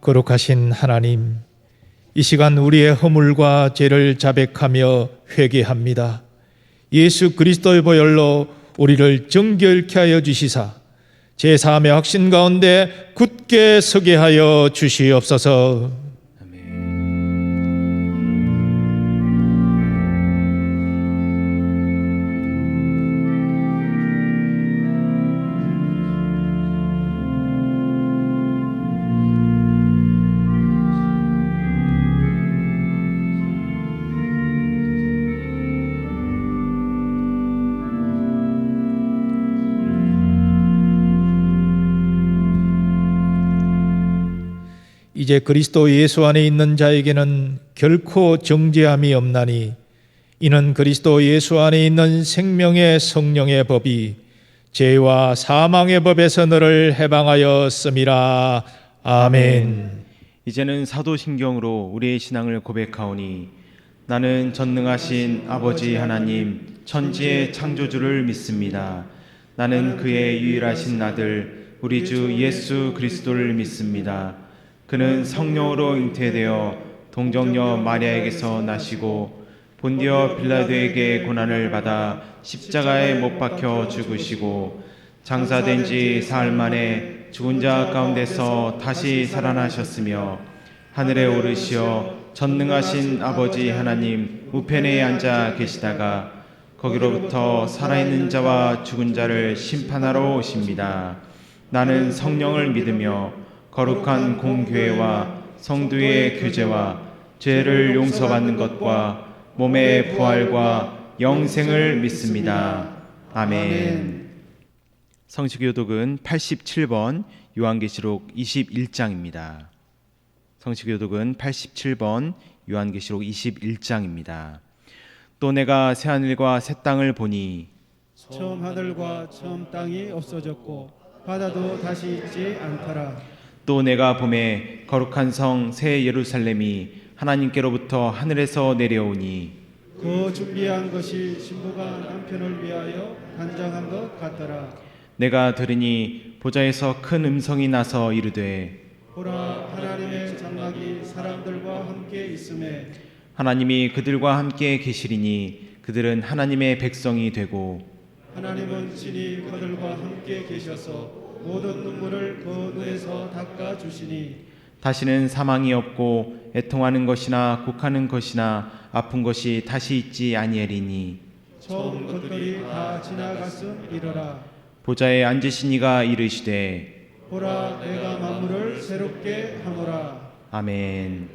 거룩하신 하나님, 이 시간 우리의 허물과 죄를 자백하며 회개합니다. 예수 그리스도의 보혈로 우리를 정결케 하여 주시사 제3의 확신 가운데 굳게 서게 하여 주시옵소서. 이제 그리스도 예수 안에 있는 자에게는 결코 정죄함이 없나니 이는 그리스도 예수 안에 있는 생명의 성령의 법이 죄와 사망의 법에서 너를 해방하였음이라. 아멘. 이제는 사도신경으로 우리의 신앙을 고백하오니 나는 전능하신 아버지 하나님 천지의 창조주를 믿습니다. 나는 그의 유일하신 아들 우리 주 예수 그리스도를 믿습니다. 그는 성령으로 잉태되어 동정녀 마리아에게서 나시고 본디오 빌라도에게 고난을 받아 십자가에 못 박혀 죽으시고 장사된 지 사흘 만에 죽은 자 가운데서 다시 살아나셨으며 하늘에 오르시어 전능하신 아버지 하나님 우편에 앉아 계시다가 거기로부터 살아있는 자와 죽은 자를 심판하러 오십니다. 나는 성령을 믿으며 거룩한 공교회와 성도의 교제와 죄를 용서받는 것과 몸의 부활과 영생을 믿습니다. 아멘. 성시교독은 87번 요한계시록 21장입니다. 성시교독은 87번 요한계시록 21장입니다. 또 내가 새하늘과 새 땅을 보니 처음 하늘과 처음 땅이 없어졌고 바다도 다시 있지 않더라. 또 내가 보매 거룩한 성 새 예루살렘이 하나님께로부터 하늘에서 내려오니 그 준비한 것이 신부가 남편을 위하여 단장한 것 같더라. 내가 들으니 보좌에서 큰 음성이 나서 이르되 보라, 하나님의 장막이 사람들과 함께 있음에 하나님이 그들과 함께 계시리니 그들은 하나님의 백성이 되고 하나님은 친히 그들과 함께 계셔서 모든 눈물을 그 눈에서 닦아 주시니 다시는 사망이 없고 애통하는 것이나 곡하는 것이나 아픈 것이 다시 있지 아니하리니 처음 것들이 다 지나갔음이러라. 보좌에 앉으신 이가 이르시되 보라, 내가 만물을 새롭게 하노라. 아멘.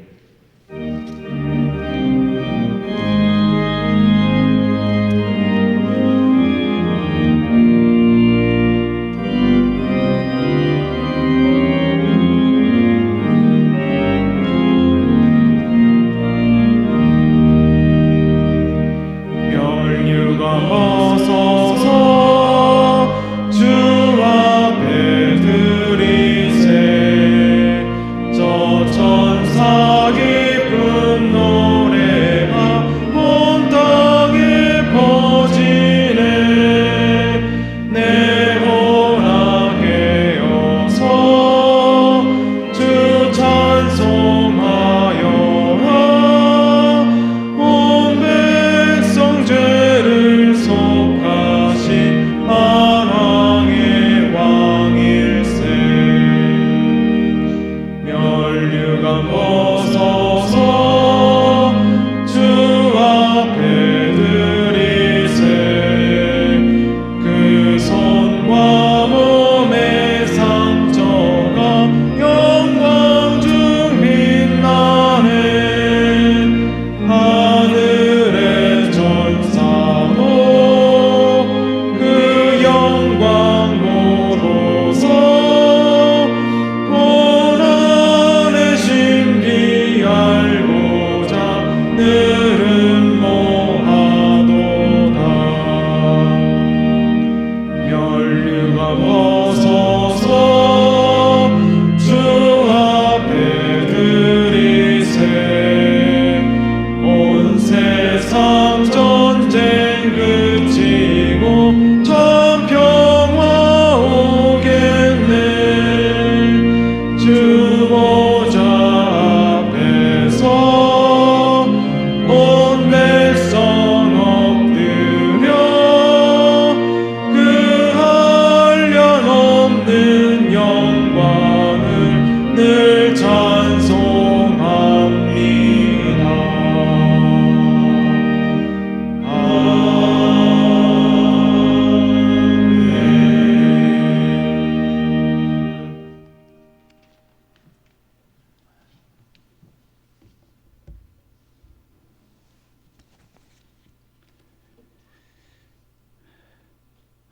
주보자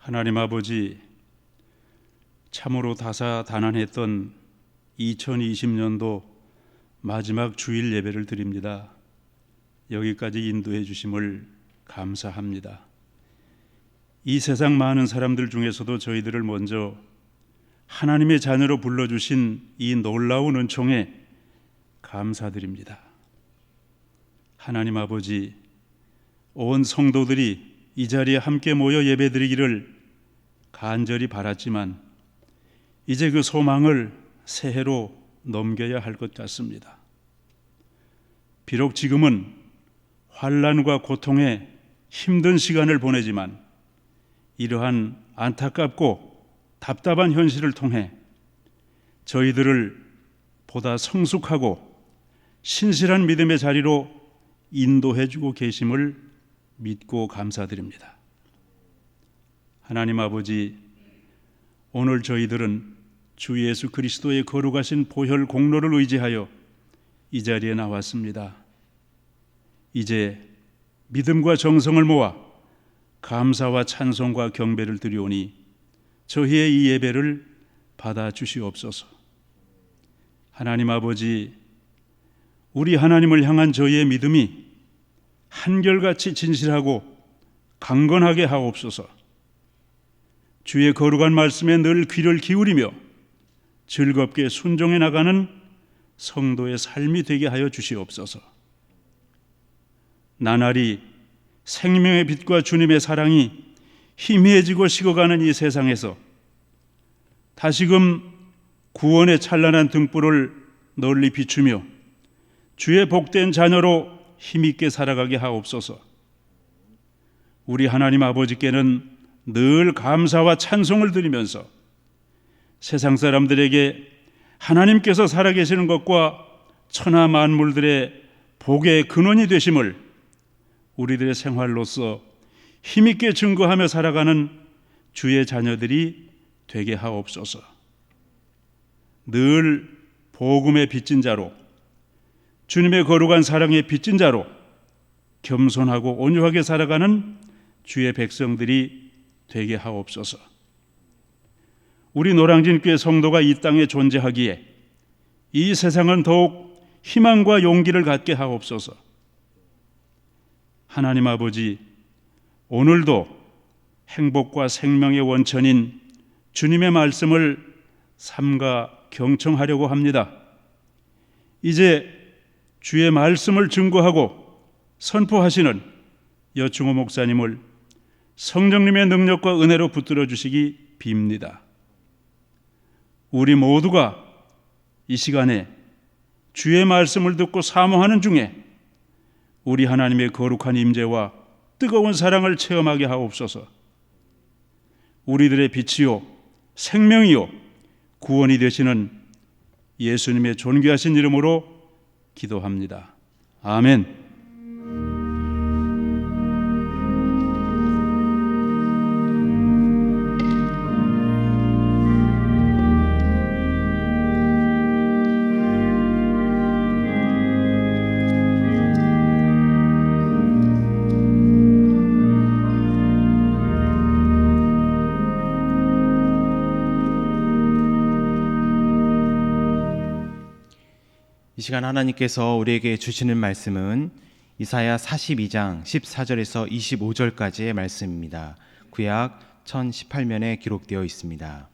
하나님 아버지, 참으로 다사다난했던 2020년도 마지막 주일 예배를 드립니다. 여기까지 인도해 주심을 감사합니다. 이 세상 많은 사람들 중에서도 저희들을 먼저 하나님의 자녀로 불러주신 이 놀라운 은총에 감사드립니다. 하나님 아버지, 온 성도들이 이 자리에 함께 모여 예배드리기를 간절히 바랐지만 이제 그 소망을 새해로 넘겨야 할 것 같습니다. 비록 지금은 환난과 고통에 힘든 시간을 보내지만 이러한 안타깝고 답답한 현실을 통해 저희들을 보다 성숙하고 신실한 믿음의 자리로 인도해주고 계심을 믿고 감사드립니다. 하나님 아버지, 오늘 저희들은 주 예수 그리스도의 거룩하신 보혈 공로를 의지하여 이 자리에 나왔습니다. 이제 믿음과 정성을 모아 감사와 찬송과 경배를 드리오니 저희의 이 예배를 받아 주시옵소서. 하나님 아버지, 우리 하나님을 향한 저희의 믿음이 한결같이 진실하고 강건하게 하옵소서. 주의 거룩한 말씀에 늘 귀를 기울이며 즐겁게 순종해 나가는 성도의 삶이 되게 하여 주시옵소서. 나날이 생명의 빛과 주님의 사랑이 희미해지고 식어가는 이 세상에서 다시금 구원의 찬란한 등불을 널리 비추며 주의 복된 자녀로 힘있게 살아가게 하옵소서. 우리 하나님 아버지께는 늘 감사와 찬송을 드리면서 세상 사람들에게 하나님께서 살아계시는 것과 천하 만물들의 복의 근원이 되심을 우리들의 생활로서 힘있게 증거하며 살아가는 주의 자녀들이 되게 하옵소서. 늘 복음의 빚진 자로, 주님의 거룩한 사랑의 빚진 자로 겸손하고 온유하게 살아가는 주의 백성들이 되게 하옵소서. 우리 노량진교회 성도가 이 땅에 존재하기에 이 세상은 더욱 희망과 용기를 갖게 하옵소서. 하나님 아버지, 오늘도 행복과 생명의 원천인 주님의 말씀을 삼가 경청하려고 합니다. 이제 주의 말씀을 증거하고 선포하시는 여충호 목사님을 성령님의 능력과 은혜로 붙들어 주시기 빕니다. 우리 모두가 이 시간에 주의 말씀을 듣고 사모하는 중에 우리 하나님의 거룩한 임재와 뜨거운 사랑을 체험하게 하옵소서. 우리들의 빛이요 생명이요 구원이 되시는 예수님의 존귀하신 이름으로 기도합니다. 아멘. 이 시간 하나님께서 우리에게 주시는 말씀은 이사야 42장 14절에서 25절까지의 말씀입니다. 구약 1018면에 기록되어 있습니다.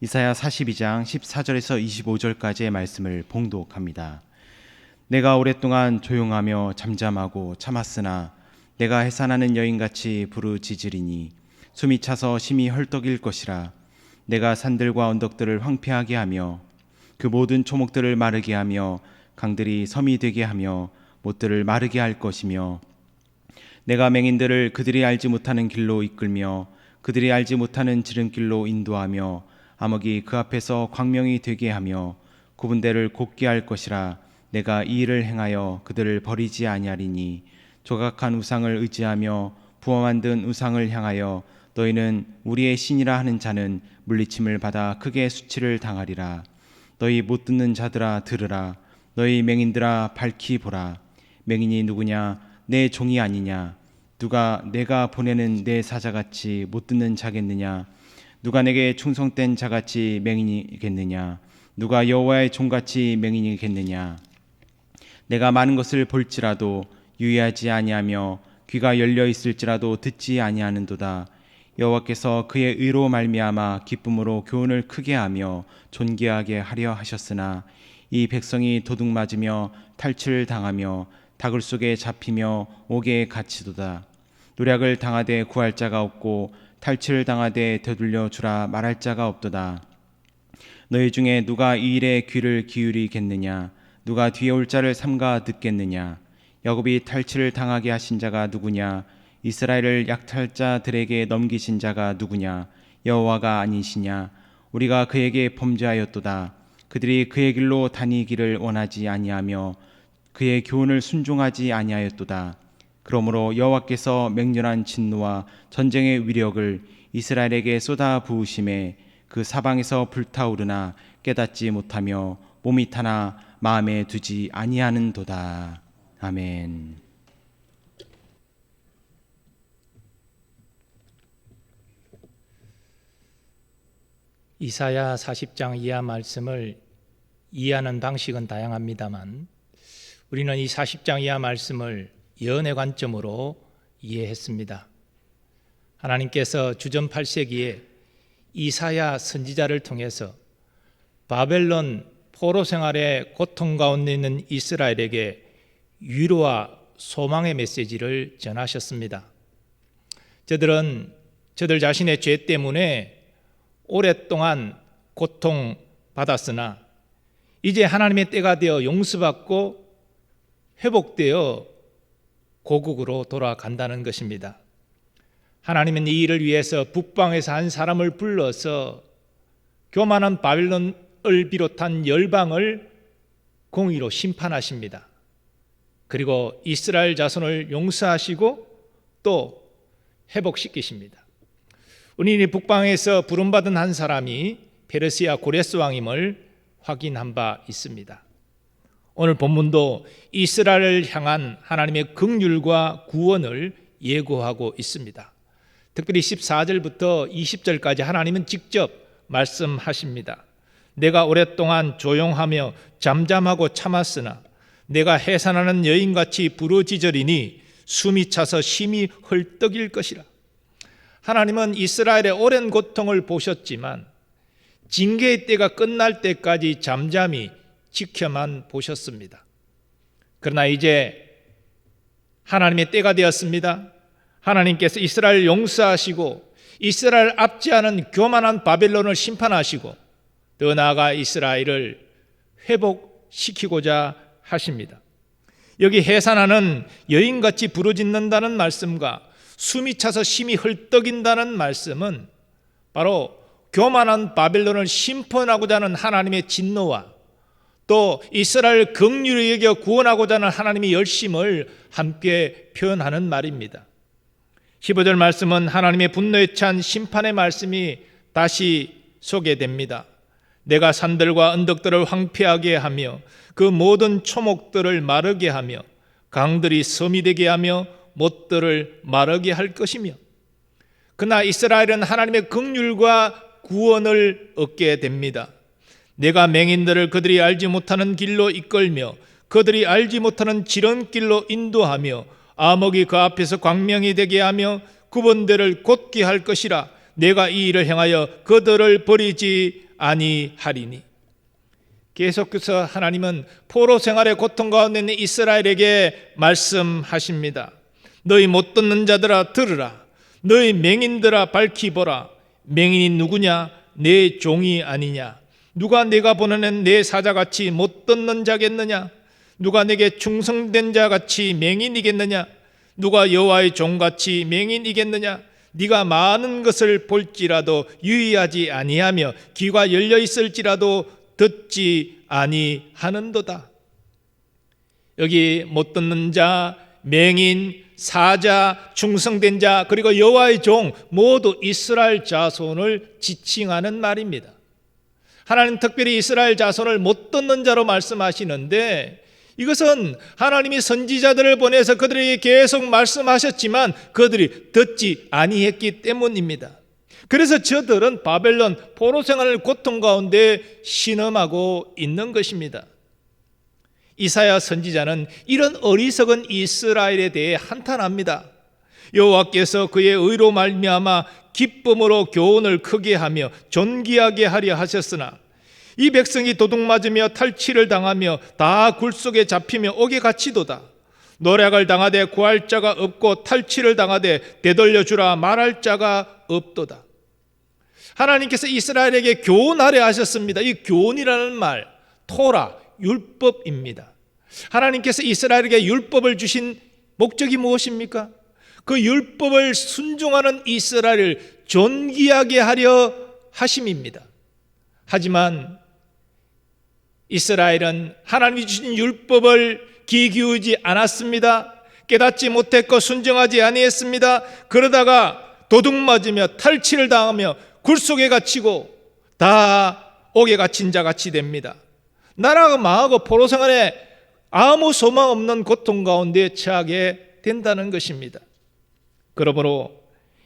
이사야 42장 14절에서 25절까지의 말씀을 봉독합니다. 내가 오랫동안 조용하며 잠잠하고 참았으나 내가 해산하는 여인같이 부르짖으리니 숨이 차서 심히 헐떡일 것이라. 내가 산들과 언덕들을 황폐하게 하며 그 모든 초목들을 마르게 하며 강들이 섬이 되게 하며 못들을 마르게 할 것이며 내가 맹인들을 그들이 알지 못하는 길로 이끌며 그들이 알지 못하는 지름길로 인도하며 암흑이 그 앞에서 광명이 되게 하며 구분대를 곱게 할 것이라. 내가 이 일을 행하여 그들을 버리지 아니하리니 조각한 우상을 의지하며 부어 만든 우상을 향하여 너희는 우리의 신이라 하는 자는 물리침을 받아 크게 수치를 당하리라. 너희 못 듣는 자들아 들으라. 너희 맹인들아 밝히 보라. 맹인이 누구냐? 내 종이 아니냐? 누가 내가 보내는 내 사자같이 못 듣는 자겠느냐? 누가 내게 충성된 자같이 맹인이겠느냐? 누가 여호와의 종같이 맹인이겠느냐? 내가 많은 것을 볼지라도 유의하지 아니하며 귀가 열려 있을지라도 듣지 아니하는도다. 여호와께서 그의 의로 말미암아 기쁨으로 교훈을 크게 하며 존귀하게 하려 하셨으나 이 백성이 도둑 맞으며 탈취당하며 다굴 속에 잡히며 옥에 갇히도다. 노략을 당하되 구할 자가 없고 탈취를 당하되 되돌려 주라 말할 자가 없도다. 너희 중에 누가 이 일에 귀를 기울이겠느냐? 누가 뒤에 올 자를 삼가 듣겠느냐? 야곱이 탈취를 당하게 하신 자가 누구냐? 이스라엘을 약탈자들에게 넘기신 자가 누구냐? 여호와가 아니시냐? 우리가 그에게 범죄하였도다. 그들이 그의 길로 다니기를 원하지 아니하며 그의 교훈을 순종하지 아니하였도다. 그러므로 여호와께서 맹렬한 진노와 전쟁의 위력을 이스라엘에게 쏟아 부으심에 그 사방에서 불타오르나 깨닫지 못하며 몸이 타나 마음에 두지 아니하는도다. 아멘. 이사야 40장 이하 말씀을 이해하는 방식은 다양합니다만 우리는 이 40장 이하 말씀을 예언의 관점으로 이해했습니다. 하나님께서 주전 8세기에 이사야 선지자를 통해서 바벨론 포로 생활의 고통 가운데 있는 이스라엘에게 위로와 소망의 메시지를 전하셨습니다. 저들 자신의 죄 때문에 오랫동안 고통받았으나 이제 하나님의 때가 되어 용서받고 회복되어 고국으로 돌아간다는 것입니다. 하나님은 이 일을 위해서 북방에서 한 사람을 불러서 교만한 바벨론을 비롯한 열방을 공의로 심판하십니다. 그리고 이스라엘 자손을 용서하시고 또 회복시키십니다. 우리는 북방에서 부름받은 한 사람이 페르시아 고레스 왕임을 확인한 바 있습니다. 오늘 본문도 이스라엘을 향한 하나님의 긍휼과 구원을 예고하고 있습니다. 특별히 14절부터 20절까지 하나님은 직접 말씀하십니다. 내가 오랫동안 조용하며 잠잠하고 참았으나 내가 해산하는 여인같이 부르짖으리니 숨이 차서 심히 헐떡일 것이라. 하나님은 이스라엘의 오랜 고통을 보셨지만 징계의 때가 끝날 때까지 잠잠히 지켜만 보셨습니다. 그러나 이제 하나님의 때가 되었습니다. 하나님께서 이스라엘을 용서하시고 이스라엘 압제하는 교만한 바벨론을 심판하시고 더 나아가 이스라엘을 회복시키고자 하십니다. 여기 해산하는 여인같이 부르짖는다는 말씀과 숨이 차서 심히 헐떡인다는 말씀은 바로 교만한 바벨론을 심판하고자 하는 하나님의 진노와 또 이스라엘 긍휼히 여겨 구원하고자 하는 하나님의 열심을 함께 표현하는 말입니다. 15절 말씀은 하나님의 분노에 찬 심판의 말씀이 다시 소개됩니다. 내가 산들과 언덕들을 황폐하게 하며 그 모든 초목들을 마르게 하며 강들이 섬이 되게 하며 못들을 마르게 할 것이며 그러나 이스라엘은 하나님의 긍휼과 구원을 얻게 됩니다. 내가 맹인들을 그들이 알지 못하는 길로 이끌며 그들이 알지 못하는 지름길로 인도하며 암흑이 그 앞에서 광명이 되게 하며 구번대를 곧게 할 것이라. 내가 이 일을 행하여 그들을 버리지 아니하리니. 계속해서 하나님은 포로 생활의 고통 가운데 있는 이스라엘에게 말씀하십니다. 너희 못 듣는 자들아 들으라. 너희 맹인들아 밝히 보라. 맹인이 누구냐? 내 종이 아니냐? 누가 내가 보내는 내 사자같이 못 듣는 자겠느냐? 누가 내게 충성된 자같이 맹인이겠느냐? 누가 여호와의 종같이 맹인이겠느냐? 네가 많은 것을 볼지라도 유의하지 아니하며 귀가 열려 있을지라도 듣지 아니하는도다. 여기 못 듣는 자, 맹인, 사자, 충성된 자, 그리고 여호와의 종 모두 이스라엘 자손을 지칭하는 말입니다. 하나님 특별히 이스라엘 자손을 못 듣는 자로 말씀하시는데 이것은 하나님이 선지자들을 보내서 그들에게 계속 말씀하셨지만 그들이 듣지 아니했기 때문입니다. 그래서 저들은 바벨론 포로 생활의 고통 가운데 신음하고 있는 것입니다. 이사야 선지자는 이런 어리석은 이스라엘에 대해 한탄합니다. 여호와께서 그의 의로 말미암아 기쁨으로 교훈을 크게 하며 존귀하게 하려 하셨으나 이 백성이 도둑맞으며 탈취를 당하며 다 굴속에 잡히며 옥에 갇히도다. 노략을 당하되 구할 자가 없고 탈취를 당하되 되돌려주라 말할 자가 없도다. 하나님께서 이스라엘에게 교훈하려 하셨습니다. 이 교훈이라는 말, 토라, 율법입니다. 하나님께서 이스라엘에게 율법을 주신 목적이 무엇입니까? 그 율법을 순종하는 이스라엘을 존귀하게 하려 하심입니다. 하지만 이스라엘은 하나님이 주신 율법을 귀 기울이지 않았습니다. 깨닫지 못했고 순종하지 아니했습니다. 그러다가 도둑맞으며 탈취를 당하며 굴속에 갇히고 다 옥에 갇힌 자 같이 됩니다. 나라가 망하고 포로 생활에 아무 소망 없는 고통 가운데 처하게 된다는 것입니다. 그러므로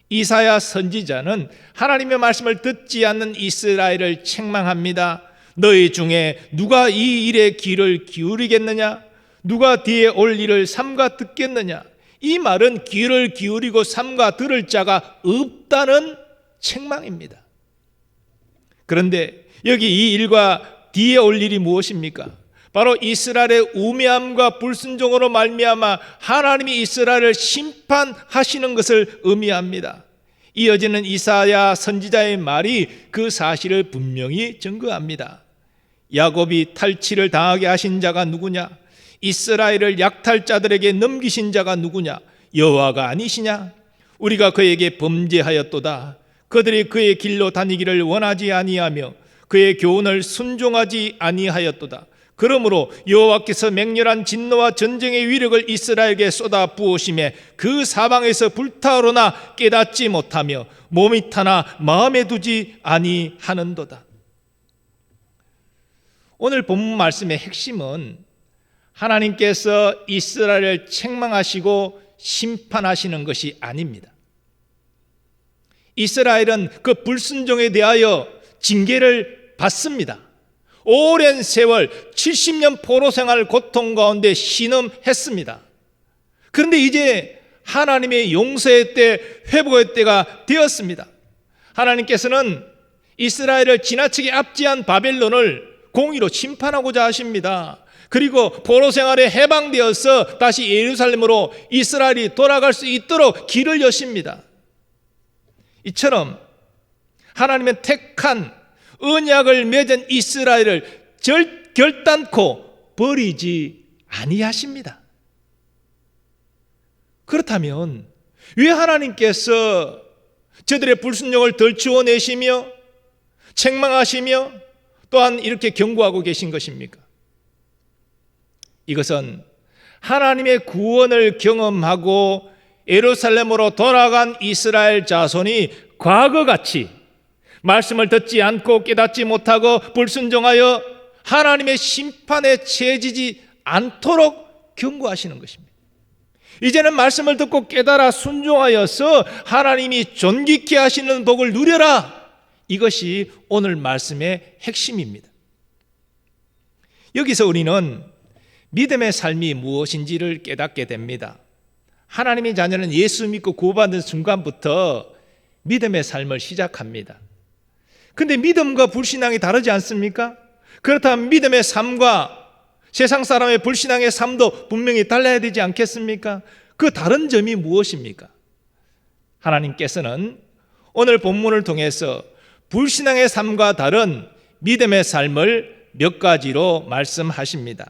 이사야 선지자는 하나님의 말씀을 듣지 않는 이스라엘을 책망합니다. 너희 중에 누가 이 일에 귀를 기울이겠느냐? 누가 뒤에 올 일을 삼가 듣겠느냐? 이 말은 귀를 기울이고 삼가 들을 자가 없다는 책망입니다. 그런데 여기 이 일과 뒤에 올 일이 무엇입니까? 바로 이스라엘의 우매함과 불순종으로 말미암아 하나님이 이스라엘을 심판하시는 것을 의미합니다. 이어지는 이사야 선지자의 말이 그 사실을 분명히 증거합니다. 야곱이 탈취를 당하게 하신 자가 누구냐? 이스라엘을 약탈자들에게 넘기신 자가 누구냐? 여호와가 아니시냐? 우리가 그에게 범죄하였도다. 그들이 그의 길로 다니기를 원하지 아니하며 그의 교훈을 순종하지 아니하였도다. 그러므로 여호와께서 맹렬한 진노와 전쟁의 위력을 이스라엘에게 쏟아 부으심에 그 사방에서 불타오르나 깨닫지 못하며 몸이 타나 마음에 두지 아니하는도다. 오늘 본문 말씀의 핵심은 하나님께서 이스라엘을 책망하시고 심판하시는 것이 아닙니다. 이스라엘은 그 불순종에 대하여 징계를 받습니다. 오랜 세월 70년 포로 생활 고통 가운데 신음했습니다. 그런데 이제 하나님의 용서의 때, 회복의 때가 되었습니다. 하나님께서는 이스라엘을 지나치게 압제한 바벨론을 공의로 심판하고자 하십니다. 그리고 포로 생활에 해방되어서 다시 예루살렘으로 이스라엘이 돌아갈 수 있도록 길을 여십니다. 이처럼 하나님은 택한 언약을 맺은 이스라엘을 결단코 버리지 아니하십니다. 그렇다면 왜 하나님께서 저들의 불순종을 덜치워내시며 책망하시며 또한 이렇게 경고하고 계신 것입니까? 이것은 하나님의 구원을 경험하고 예루살렘으로 돌아간 이스라엘 자손이 과거같이 말씀을 듣지 않고 깨닫지 못하고 불순종하여 하나님의 심판에 처해지지 않도록 경고하시는 것입니다. 이제는 말씀을 듣고 깨달아 순종하여서 하나님이 존귀케 하시는 복을 누려라. 이것이 오늘 말씀의 핵심입니다. 여기서 우리는 믿음의 삶이 무엇인지를 깨닫게 됩니다. 하나님의 자녀는 예수 믿고 구원받은 순간부터 믿음의 삶을 시작합니다. 근데 믿음과 불신앙이 다르지 않습니까? 그렇다면 믿음의 삶과 세상 사람의 불신앙의 삶도 분명히 달라야 되지 않겠습니까? 그 다른 점이 무엇입니까? 하나님께서는 오늘 본문을 통해서 불신앙의 삶과 다른 믿음의 삶을 몇 가지로 말씀하십니다.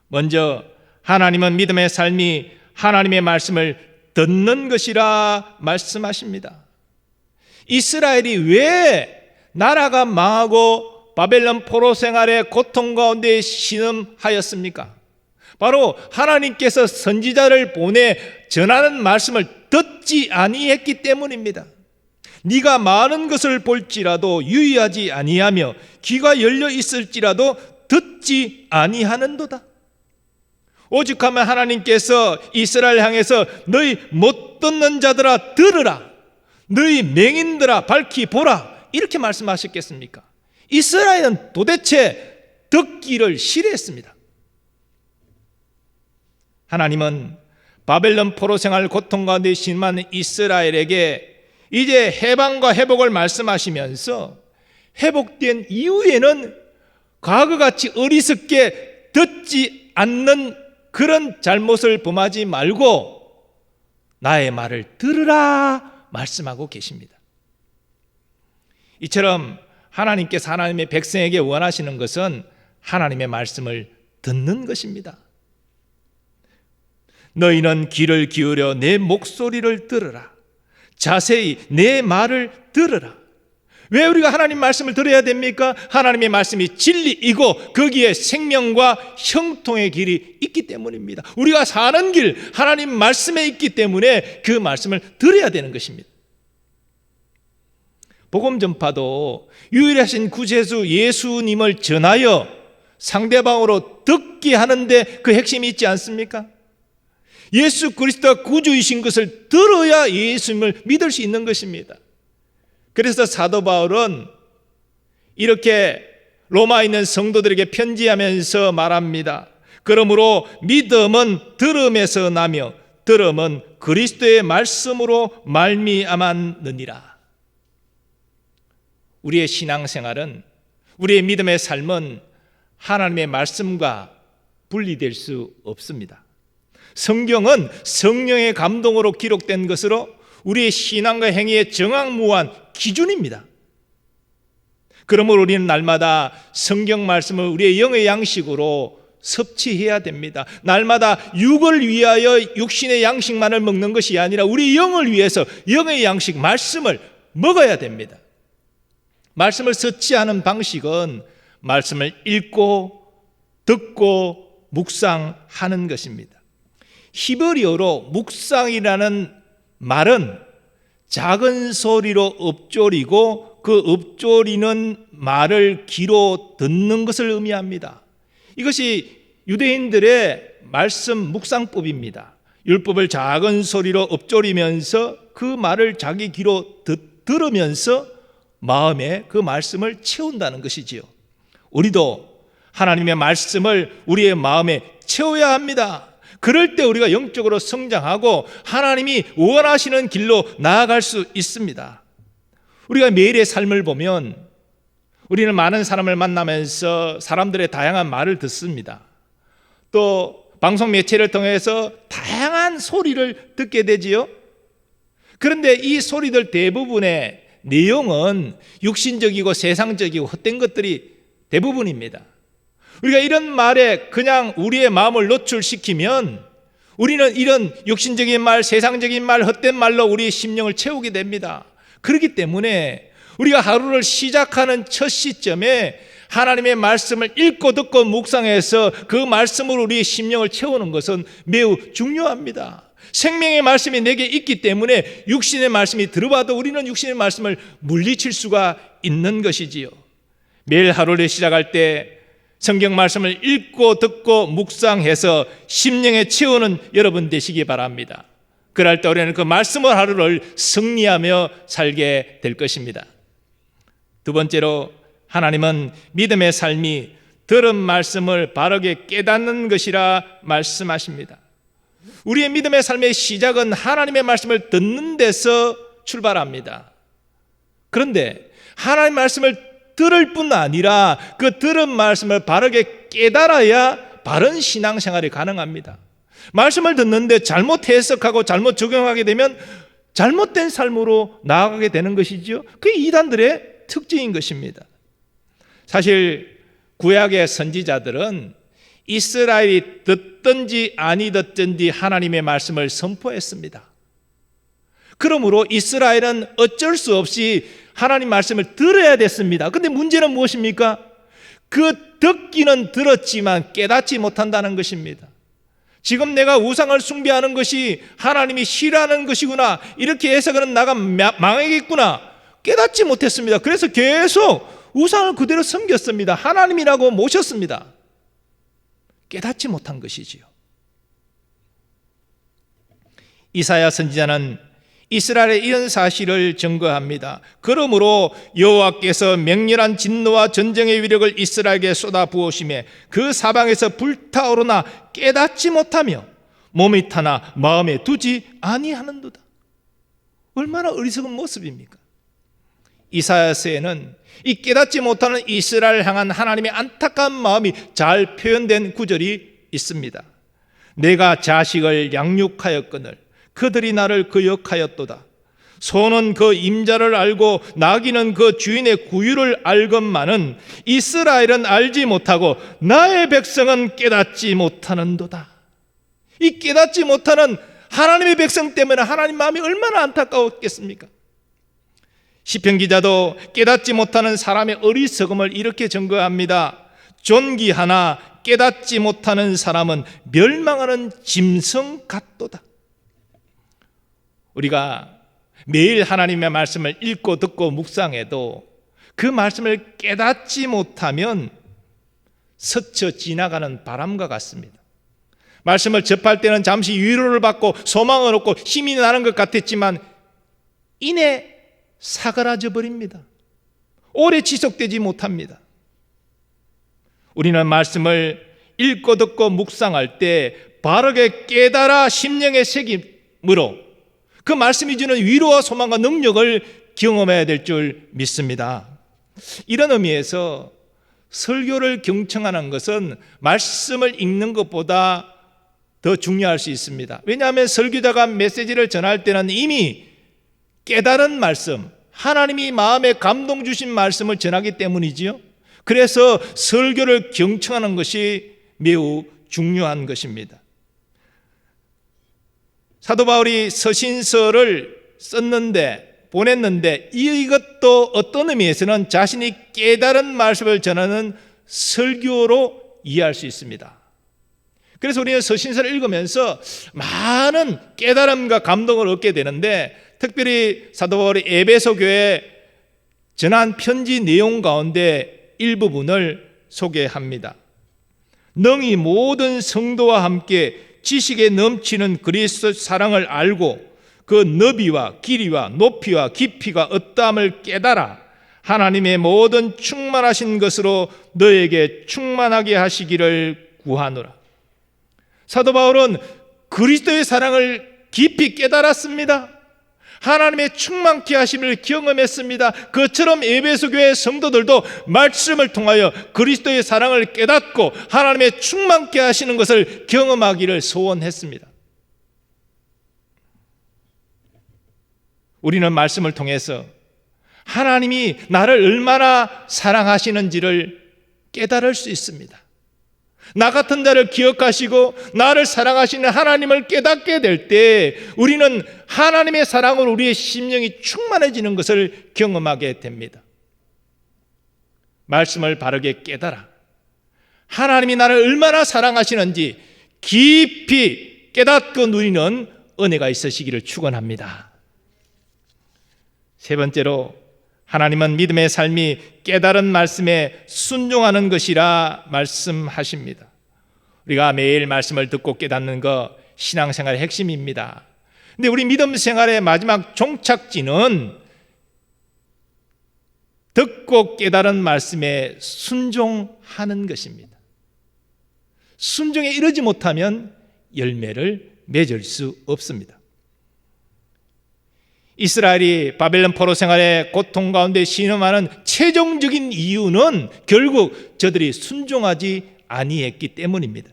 먼저 하나님은 믿음의 삶이 하나님의 말씀을 듣는 것이라 말씀하십니다. 이스라엘이 왜 나라가 망하고 바벨론 포로 생활의 고통 가운데 신음하였습니까? 바로 하나님께서 선지자를 보내 전하는 말씀을 듣지 아니했기 때문입니다. 네가 많은 것을 볼지라도 유의하지 아니하며 귀가 열려 있을지라도 듣지 아니하는도다. 오죽하면 하나님께서 이스라엘 향해서 너희 못 듣는 자들아 들으라, 너희 맹인들아 밝히 보라 이렇게 말씀하셨겠습니까? 이스라엘은 도대체 듣기를 싫어했습니다. 하나님은 바벨론 포로 생활 고통 가운데 심한 이스라엘에게 이제 해방과 회복을 말씀하시면서 회복된 이후에는 과거같이 어리석게 듣지 않는 그런 잘못을 범하지 말고 나의 말을 들으라 말씀하고 계십니다. 이처럼 하나님께서 하나님의 백성에게 원하시는 것은 하나님의 말씀을 듣는 것입니다. 너희는 귀를 기울여 내 목소리를 들으라. 자세히 내 말을 들으라. 왜 우리가 하나님 말씀을 들어야 됩니까? 하나님의 말씀이 진리이고 거기에 생명과 형통의 길이 있기 때문입니다. 우리가 사는 길 하나님 말씀에 있기 때문에 그 말씀을 들어야 되는 것입니다. 복음 전파도 유일하신 구세주 예수님을 전하여 상대방으로 듣게 하는데 그 핵심이 있지 않습니까? 예수 그리스도가 구주이신 것을 들어야 예수님을 믿을 수 있는 것입니다. 그래서 사도 바울은 이렇게 로마에 있는 성도들에게 편지하면서 말합니다. 그러므로 믿음은 들음에서 나며 들음은 그리스도의 말씀으로 말미암았느니라. 우리의 신앙생활은, 우리의 믿음의 삶은 하나님의 말씀과 분리될 수 없습니다. 성경은 성령의 감동으로 기록된 것으로 우리의 신앙과 행위의 정확무한 기준입니다. 그러므로 우리는 날마다 성경 말씀을 우리의 영의 양식으로 섭취해야 됩니다. 날마다 육을 위하여 육신의 양식만을 먹는 것이 아니라 우리 영을 위해서 영의 양식 말씀을 먹어야 됩니다. 말씀을 섭취하는 방식은 말씀을 읽고 듣고 묵상하는 것입니다. 히브리어로 묵상이라는 말은 작은 소리로 읊조리고 그 읊조리는 말을 귀로 듣는 것을 의미합니다. 이것이 유대인들의 말씀 묵상법입니다. 율법을 작은 소리로 읊조리면서 그 말을 자기 귀로 들으면서 마음에 그 말씀을 채운다는 것이지요. 우리도 하나님의 말씀을 우리의 마음에 채워야 합니다. 그럴 때 우리가 영적으로 성장하고 하나님이 원하시는 길로 나아갈 수 있습니다. 우리가 매일의 삶을 보면 우리는 많은 사람을 만나면서 사람들의 다양한 말을 듣습니다. 또 방송 매체를 통해서 다양한 소리를 듣게 되지요. 그런데 이 소리들 대부분의 내용은 육신적이고 세상적이고 헛된 것들이 대부분입니다. 우리가 이런 말에 그냥 우리의 마음을 노출시키면 우리는 이런 육신적인 말, 세상적인 말, 헛된 말로 우리의 심령을 채우게 됩니다. 그렇기 때문에 우리가 하루를 시작하는 첫 시점에 하나님의 말씀을 읽고 듣고 묵상해서 그 말씀으로 우리의 심령을 채우는 것은 매우 중요합니다. 생명의 말씀이 내게 있기 때문에 육신의 말씀이 들어봐도 우리는 육신의 말씀을 물리칠 수가 있는 것이지요. 매일 하루를 시작할 때 성경 말씀을 읽고 듣고 묵상해서 심령에 채우는 여러분 되시기 바랍니다. 그럴 때 우리는 그 말씀을 하루를 승리하며 살게 될 것입니다. 두 번째로 하나님은 믿음의 삶이 들은 말씀을 바르게 깨닫는 것이라 말씀하십니다. 우리의 믿음의 삶의 시작은 하나님의 말씀을 듣는 데서 출발합니다. 그런데 하나님의 말씀을 들을 뿐 아니라 그 들은 말씀을 바르게 깨달아야 바른 신앙생활이 가능합니다. 말씀을 듣는데 잘못 해석하고 잘못 적용하게 되면 잘못된 삶으로 나아가게 되는 것이죠. 그게 이단들의 특징인 것입니다. 사실 구약의 선지자들은 이스라엘이 듣든지 아니 듣든지 하나님의 말씀을 선포했습니다. 그러므로 이스라엘은 어쩔 수 없이 하나님 말씀을 들어야 됐습니다. 그런데 문제는 무엇입니까? 그 듣기는 들었지만 깨닫지 못한다는 것입니다. 지금 내가 우상을 숭배하는 것이 하나님이 싫어하는 것이구나, 이렇게 해석은 나가 망하겠구나 깨닫지 못했습니다. 그래서 계속 우상을 그대로 섬겼습니다. 하나님이라고 모셨습니다. 깨닫지 못한 것이지요. 이사야 선지자는 이스라엘의 이런 사실을 증거합니다. 그러므로 여호와께서 맹렬한 진노와 전쟁의 위력을 이스라엘에게 쏟아 부으심에 그 사방에서 불타오르나 깨닫지 못하며 몸이 타나 마음에 두지 아니하는도다. 얼마나 어리석은 모습입니까? 이사야서에는 이 깨닫지 못하는 이스라엘을 향한 하나님의 안타까운 마음이 잘 표현된 구절이 있습니다. 내가 자식을 양육하였거늘 그들이 나를 거역하였도다. 소는 그 임자를 알고 나귀는 그 주인의 구유를 알건만은 이스라엘은 알지 못하고 나의 백성은 깨닫지 못하는도다. 이 깨닫지 못하는 하나님의 백성 때문에 하나님 마음이 얼마나 안타까웠겠습니까? 시편 기자도 깨닫지 못하는 사람의 어리석음을 이렇게 증거합니다. 존귀하나 깨닫지 못하는 사람은 멸망하는 짐승 같도다. 우리가 매일 하나님의 말씀을 읽고 듣고 묵상해도 그 말씀을 깨닫지 못하면 스쳐 지나가는 바람과 같습니다. 말씀을 접할 때는 잠시 위로를 받고 소망을 얻고 힘이 나는 것 같았지만 이내 사그라져 버립니다. 오래 지속되지 못합니다. 우리는 말씀을 읽고 듣고 묵상할 때 바르게 깨달아 심령의 새김으로 그 말씀이 주는 위로와 소망과 능력을 경험해야 될 줄 믿습니다. 이런 의미에서 설교를 경청하는 것은 말씀을 읽는 것보다 더 중요할 수 있습니다. 왜냐하면 설교자가 메시지를 전할 때는 이미 깨달은 말씀, 하나님이 마음에 감동 주신 말씀을 전하기 때문이지요. 그래서 설교를 경청하는 것이 매우 중요한 것입니다. 사도 바울이 서신서를 보냈는데 이것도 어떤 의미에서는 자신이 깨달은 말씀을 전하는 설교로 이해할 수 있습니다. 그래서 우리는 서신서를 읽으면서 많은 깨달음과 감동을 얻게 되는데, 특별히 사도 바울이 에베소 교회에 전한 편지 내용 가운데 일부분을 소개합니다. 능히 모든 성도와 함께 지식에 넘치는 그리스도 사랑을 알고 그 너비와 길이와 높이와 깊이가 어떠함을 깨달아 하나님의 모든 충만하신 것으로 너에게 충만하게 하시기를 구하노라. 사도 바울은 그리스도의 사랑을 깊이 깨달았습니다. 하나님의 충만케 하심을 경험했습니다. 그처럼 에베소 교회 성도들도 말씀을 통하여 그리스도의 사랑을 깨닫고 하나님의 충만케 하시는 것을 경험하기를 소원했습니다. 우리는 말씀을 통해서 하나님이 나를 얼마나 사랑하시는지를 깨달을 수 있습니다. 나 같은 자를 기억하시고 나를 사랑하시는 하나님을 깨닫게 될 때 우리는 하나님의 사랑으로 우리의 심령이 충만해지는 것을 경험하게 됩니다. 말씀을 바르게 깨달아 하나님이 나를 얼마나 사랑하시는지 깊이 깨닫고 누리는 은혜가 있으시기를 축원합니다. 세 번째로, 하나님은 믿음의 삶이 깨달은 말씀에 순종하는 것이라 말씀하십니다. 우리가 매일 말씀을 듣고 깨닫는 것, 신앙생활의 핵심입니다. 근데 우리 믿음 생활의 마지막 종착지는 듣고 깨달은 말씀에 순종하는 것입니다. 순종에 이르지 못하면 열매를 맺을 수 없습니다. 이스라엘이 바벨론 포로 생활의 고통 가운데 신음하는 최종적인 이유는 결국 저들이 순종하지 아니했기 때문입니다.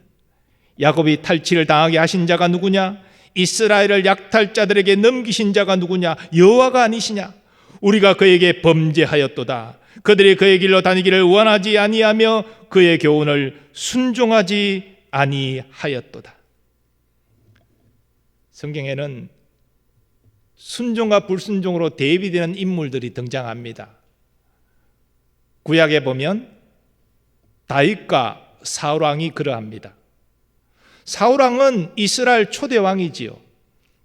야곱이 탈취를 당하게 하신 자가 누구냐? 이스라엘을 약탈자들에게 넘기신 자가 누구냐? 여호와가 아니시냐? 우리가 그에게 범죄하였도다. 그들이 그의 길로 다니기를 원하지 아니하며 그의 교훈을 순종하지 아니하였도다. 성경에는 순종과 불순종으로 대비되는 인물들이 등장합니다. 구약에 보면 다윗과 사울 왕이 그러합니다. 사울 왕은 이스라엘 초대 왕이지요.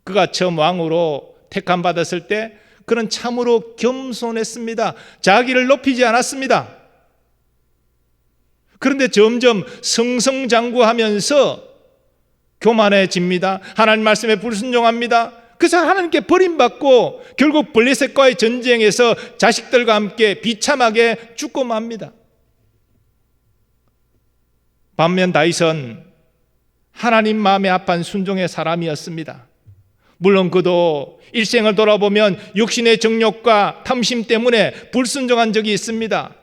그가 처음 왕으로 택함 받았을 때 그는 참으로 겸손했습니다. 자기를 높이지 않았습니다. 그런데 점점 승승장구하면서 교만해집니다. 하나님 말씀에 불순종합니다. 그래서 하나님께 버림받고 결국 블레셋과의 전쟁에서 자식들과 함께 비참하게 죽고 맙니다. 반면 다윗은 하나님 마음에 합한 순종의 사람이었습니다. 물론 그도 일생을 돌아보면 육신의 정욕과 탐심 때문에 불순종한 적이 있습니다.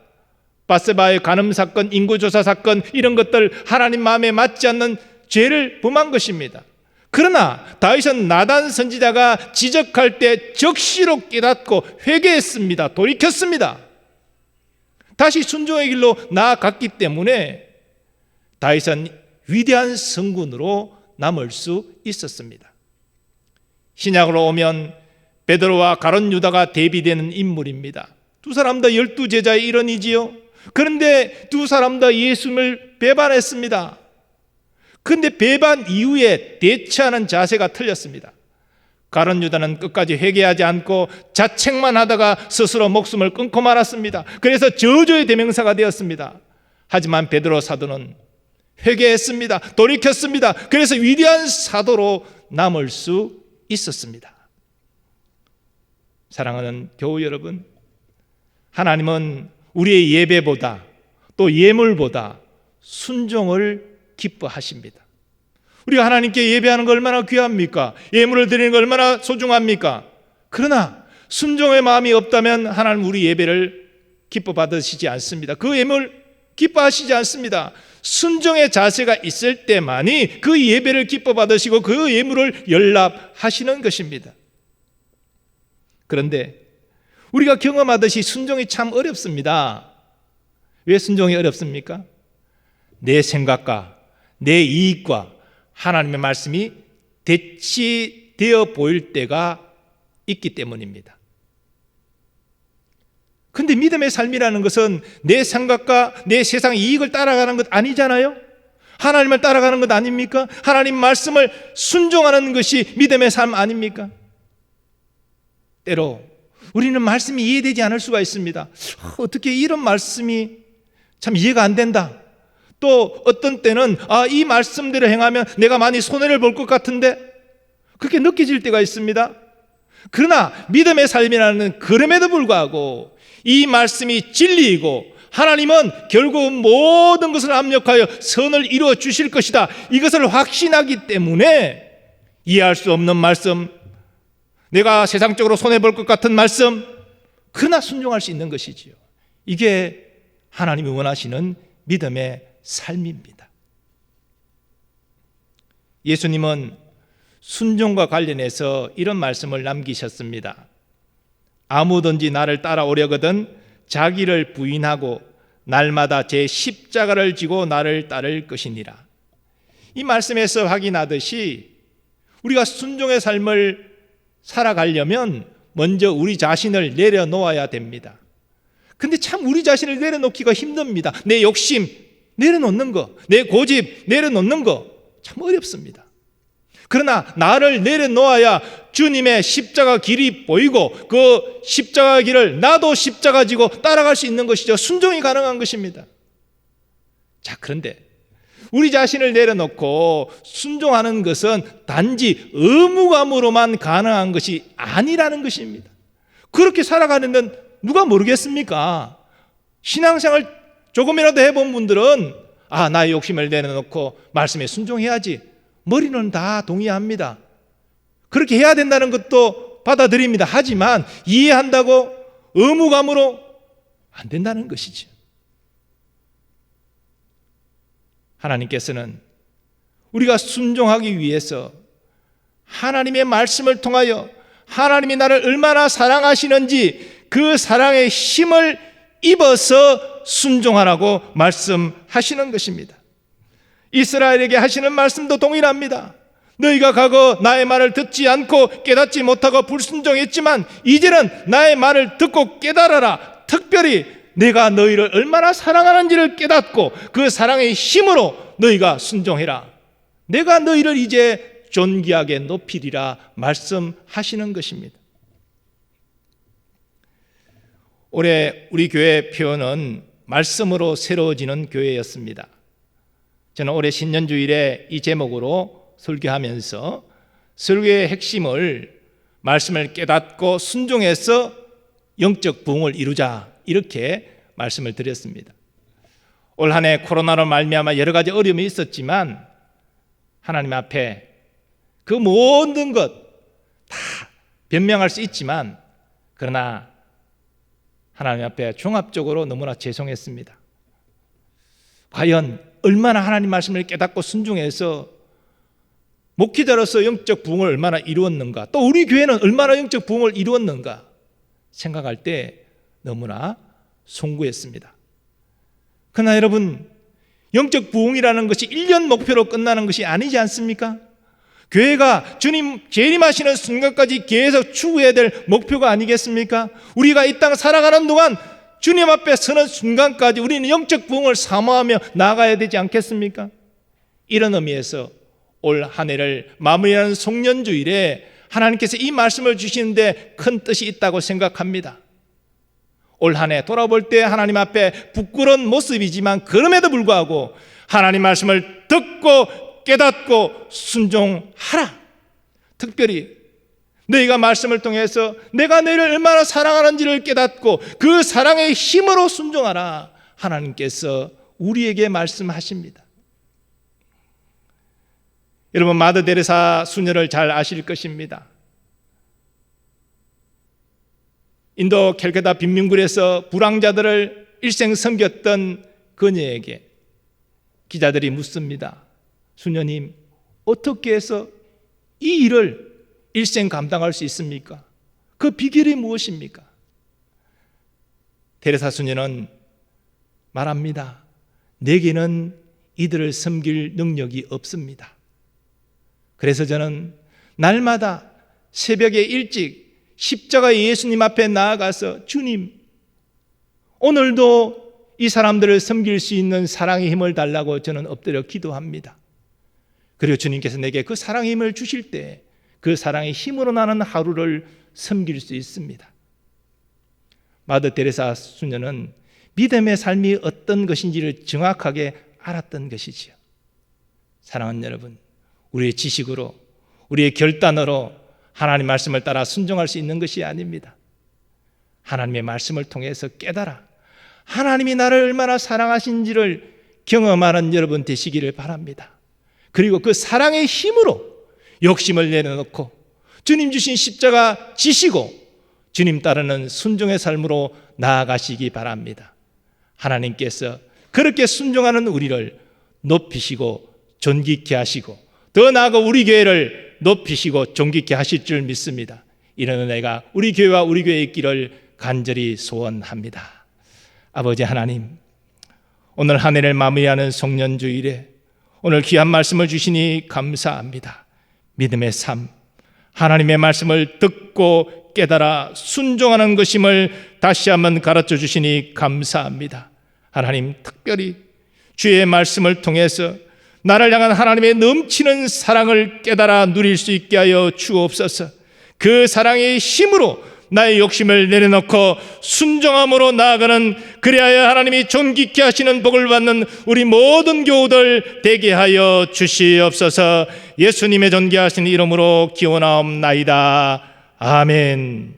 바세바의 간음 사건, 인구조사 사건, 이런 것들 하나님 마음에 맞지 않는 죄를 범한 것입니다. 그러나 다윗은 나단 선지자가 지적할 때 적시로 깨닫고 회개했습니다. 돌이켰습니다. 다시 순종의 길로 나아갔기 때문에 다윗은 위대한 성군으로 남을 수 있었습니다. 신약으로 오면 베드로와 가룟 유다가 대비되는 인물입니다. 두 사람 다 12제자의 일원이지요. 그런데 두 사람 다 예수님을 배반했습니다. 그런데 배반 이후에 대처하는 자세가 틀렸습니다. 가룟 유다는 끝까지 회개하지 않고 자책만 하다가 스스로 목숨을 끊고 말았습니다. 그래서 저주의 대명사가 되었습니다. 하지만 베드로 사도는 회개했습니다. 돌이켰습니다. 그래서 위대한 사도로 남을 수 있었습니다. 사랑하는 교우 여러분, 하나님은 우리의 예배보다 또 예물보다 순종을 기뻐하십니다. 우리가 하나님께 예배하는 거 얼마나 귀합니까? 예물을 드리는 거 얼마나 소중합니까? 그러나 순종의 마음이 없다면 하나님 우리 예배를 기뻐 받으시지 않습니다. 그 예물 기뻐하시지 않습니다. 순종의 자세가 있을 때만이 그 예배를 기뻐 받으시고 그 예물을 연락하시는 것입니다. 그런데 우리가 경험하듯이 순종이 참 어렵습니다. 왜 순종이 어렵습니까? 내 생각과 내 이익과 하나님의 말씀이 대치되어 보일 때가 있기 때문입니다. 근데 믿음의 삶이라는 것은 내 생각과 내 세상 이익을 따라가는 것 아니잖아요? 하나님을 따라가는 것 아닙니까? 하나님 말씀을 순종하는 것이 믿음의 삶 아닙니까? 때로 우리는 말씀이 이해되지 않을 수가 있습니다. 어떻게 이런 말씀이 참 이해가 안 된다. 또 어떤 때는 이 말씀대로 행하면 내가 많이 손해를 볼 것 같은데 그렇게 느껴질 때가 있습니다. 그러나 믿음의 삶이라는 그럼에도 불구하고 이 말씀이 진리이고 하나님은 결국 모든 것을 합력하여 선을 이루어 주실 것이다. 이것을 확신하기 때문에 이해할 수 없는 말씀, 내가 세상적으로 손해볼 것 같은 말씀, 그러나 순종할 수 있는 것이지요. 이게 하나님이 원하시는 믿음의 삶입니다. 예수님은 순종과 관련해서 이런 말씀을 남기셨습니다. 아무든지 나를 따라오려거든 자기를 부인하고 날마다 제 십자가를 지고 나를 따를 것이니라. 이 말씀에서 확인하듯이 우리가 순종의 삶을 살아가려면 먼저 우리 자신을 내려놓아야 됩니다. 근데 참 우리 자신을 내려놓기가 힘듭니다. 내 욕심 내려놓는 거, 내 고집 내려놓는 거 참 어렵습니다. 그러나 나를 내려놓아야 주님의 십자가 길이 보이고 그 십자가 길을 나도 십자가 지고 따라갈 수 있는 것이죠. 순종이 가능한 것입니다. 자, 그런데 우리 자신을 내려놓고 순종하는 것은 단지 의무감으로만 가능한 것이 아니라는 것입니다. 그렇게 살아가는 누가 모르겠습니까? 신앙생활 조금이라도 해본 분들은 나의 욕심을 내려놓고 말씀에 순종해야지. 머리는 다 동의합니다. 그렇게 해야 된다는 것도 받아들입니다. 하지만 이해한다고 의무감으로 안 된다는 것이죠. 하나님께서는 우리가 순종하기 위해서 하나님의 말씀을 통하여 하나님이 나를 얼마나 사랑하시는지 그 사랑의 힘을 입어서 순종하라고 말씀하시는 것입니다. 이스라엘에게 하시는 말씀도 동일합니다. 너희가 과거 나의 말을 듣지 않고 깨닫지 못하고 불순종했지만 이제는 나의 말을 듣고 깨달아라. 특별히 내가 너희를 얼마나 사랑하는지를 깨닫고 그 사랑의 힘으로 너희가 순종해라. 내가 너희를 이제 존귀하게 높이리라 말씀하시는 것입니다. 올해 우리 교회 표어는 말씀으로 새로워지는 교회였습니다. 저는 올해 신년주일에 이 제목으로 설교하면서 설교의 핵심을 말씀을 깨닫고 순종해서 영적 부흥을 이루자, 이렇게 말씀을 드렸습니다. 올 한 해 코로나로 말미암아 여러 가지 어려움이 있었지만 하나님 앞에 그 모든 것 다 변명할 수 있지만, 그러나 하나님 앞에 종합적으로 너무나 죄송했습니다. 과연 얼마나 하나님 말씀을 깨닫고 순종해서 목회자로서 영적 부흥을 얼마나 이루었는가, 또 우리 교회는 얼마나 영적 부흥을 이루었는가 생각할 때 너무나 송구했습니다. 그러나 여러분, 영적 부흥이라는 것이 1년 목표로 끝나는 것이 아니지 않습니까? 교회가 주님 재림하시는 순간까지 계속 추구해야 될 목표가 아니겠습니까? 우리가 이 땅 살아가는 동안 주님 앞에 서는 순간까지 우리는 영적 부흥을 사모하며 나아가야 되지 않겠습니까? 이런 의미에서 올 한 해를 마무리하는 송년주일에 하나님께서 이 말씀을 주시는데 큰 뜻이 있다고 생각합니다. 올 한 해 돌아볼 때 하나님 앞에 부끄러운 모습이지만 그럼에도 불구하고 하나님 말씀을 듣고 깨닫고 순종하라. 특별히 너희가 말씀을 통해서 내가 너희를 얼마나 사랑하는지를 깨닫고 그 사랑의 힘으로 순종하라. 하나님께서 우리에게 말씀하십니다. 여러분, 마더 데레사 수녀를 잘 아실 것입니다. 인도 캘커타 빈민굴에서 불황자들을 일생 섬겼던 그녀에게 기자들이 묻습니다. 수녀님, 어떻게 해서 이 일을 일생 감당할 수 있습니까? 그 비결이 무엇입니까? 데레사 수녀는 말합니다. 내게는 이들을 섬길 능력이 없습니다. 그래서 저는 날마다 새벽에 일찍 십자가 예수님 앞에 나아가서 주님, 오늘도 이 사람들을 섬길 수 있는 사랑의 힘을 달라고 저는 엎드려 기도합니다. 그리고 주님께서 내게 그 사랑의 힘을 주실 때 그 사랑의 힘으로 나는 하루를 섬길 수 있습니다. 마더 데레사 수녀는 믿음의 삶이 어떤 것인지를 정확하게 알았던 것이지요. 사랑하는 여러분, 우리의 지식으로, 우리의 결단으로 하나님 말씀을 따라 순종할 수 있는 것이 아닙니다. 하나님의 말씀을 통해서 깨달아 하나님이 나를 얼마나 사랑하신지를 경험하는 여러분 되시기를 바랍니다. 그리고 그 사랑의 힘으로 욕심을 내려놓고 주님 주신 십자가 지시고 주님 따르는 순종의 삶으로 나아가시기 바랍니다. 하나님께서 그렇게 순종하는 우리를 높이시고 존귀케 하시고 더 나아가 우리 교회를 높이시고 존귀케 하실 줄 믿습니다. 이런 은혜가 우리 교회와 우리 교회에 있기를 간절히 소원합니다. 아버지 하나님, 오늘 한 해를 마무리하는 송년주일에 오늘 귀한 말씀을 주시니 감사합니다. 믿음의 삶, 하나님의 말씀을 듣고 깨달아 순종하는 것임을 다시 한번 가르쳐 주시니 감사합니다. 하나님, 특별히 주의 말씀을 통해서 나를 향한 하나님의 넘치는 사랑을 깨달아 누릴 수 있게 하여 주옵소서. 그 사랑의 힘으로 나의 욕심을 내려놓고 순종함으로 나아가는, 그리하여 하나님이 존귀케 하시는 복을 받는 우리 모든 교우들 되게 하여 주시옵소서. 예수님의 존귀하신 이름으로 기원하옵나이다. 아멘.